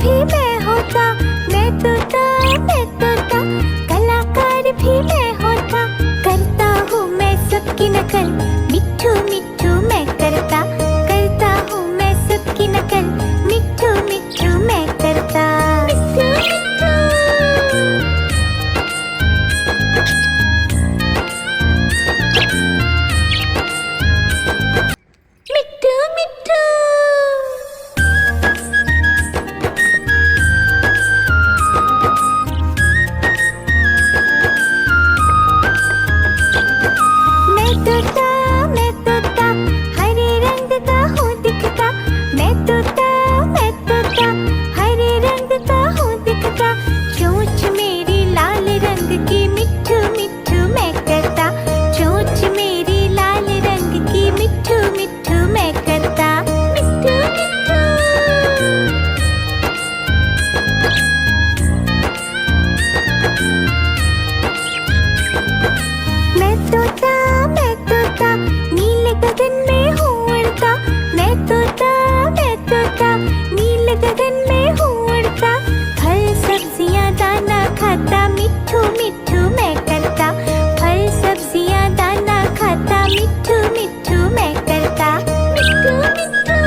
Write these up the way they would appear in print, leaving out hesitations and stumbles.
भी मैं होता, मैं तोता, मैं तोता, कलाकार भी मैं होता। करता हूँ मैं सबकी नकल, मिट्ठू मिट्ठू मैं करता हूँ मैं सबकी नकल, मिट्ठू मिट्ठू मैं करता। मिट्ठू मिट्ठू मैं तोता, हरे रंग का हूँ दिखता। मैं तोता, हरे रंग का हूँ दिखता। चोंच मेरी लाल रंग की, मिट्ठू मिट्ठू मैं करता। चोंच मेरी लाल रंग की, मिट्ठू मिट्ठू मैं करता। मिट्ठू मिट्ठू मैं तोता, नीले गगन में हूँ उड़ता। मैं तोता, नीले गगन में हूँ उड़ता। फल सब्जियाँ दाना खाता, मिट्ठू मिट्ठू मैं करता। फल सब्जियाँ दाना खाता, मिट्ठू मिट्ठू मैं करता। मिट्ठू मिट्ठू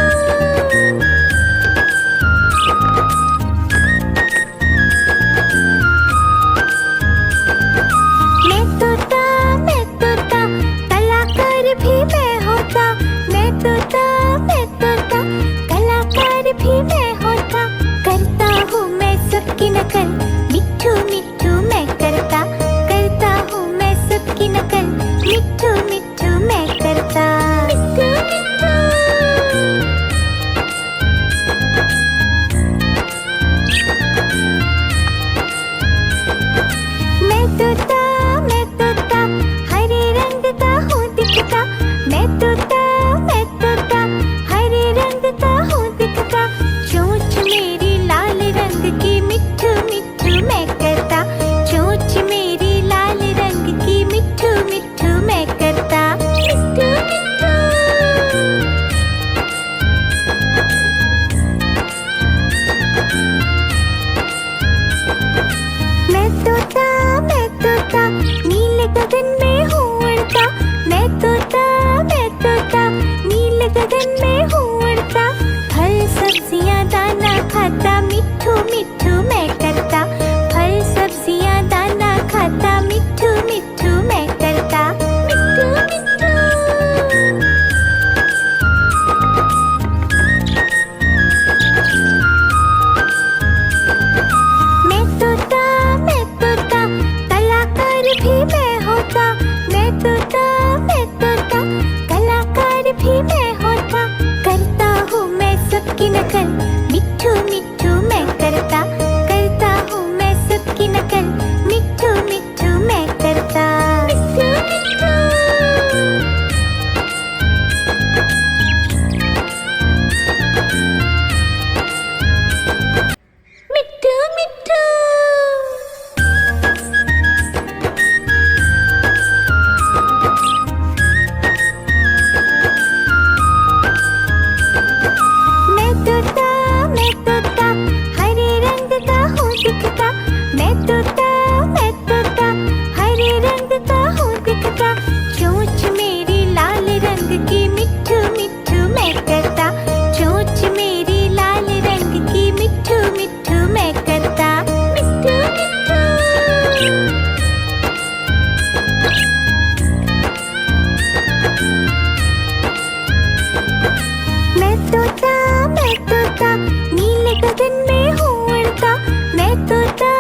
मैं तोता, कलाकार भी मैं होता। मैं तोता, कलाकार भी मैं होता। करता हूँ मैं सबकी नकल, मिट्ठू मिट्ठू मैं करता हूँ मैं सबकी नकल, मिट्ठू मिट्ठू मैं करता। मिट्ठू मिट्ठू मैं तोता, हरे रंग का हूँ दिखता। मैं तोता, हरे रंग का हूँ दिखता। चोंच मेरी लाल रंग की, मिट्ठू मिट्ठू मैं करता। चोंच मेरी लाल रंग की, मिट्ठू मिट्ठू मैं करता। मिट्ठू मिट्ठू मैं तोता, नीले गगन में हूँ उड़ता। मैं तोता, नीले गगन में हूँ उड़ता। फल सब्जियाँ दाना खाता, मिट्ठू मिट्ठू मैं करता। फल सब्जियाँ दाना खाता, मिट्ठू मिट्ठू मैं करता। मिट्ठू मिट्ठू मैं तोता, कलाकार भी मैं होता। मैं तोता, कलाकार भी मैं होता। करता हूँ मैं सबकी नकल, मिट्ठू मिट्ठू मैं करता हूँ मैं सबकी नकल, मिट्ठू मिट्ठू मैं करता। मिट्ठू मिट्ठू मिट्ठू मिट्ठू मैं तोता, तोता, हरे रंग का हूँ दिखता। मैं तोता, हरे रंग का हूँ दिखता। चोंच मेरी लाल रंग की, मिट्ठू मिट्ठू मैं करता। चोंच मेरी लाल रंग की, मिट्ठू मिट्ठू मैं करता। मिट्ठू मिट्ठू मैं तोता, नीले गगन में हूँ उड़ता। मैं तोता,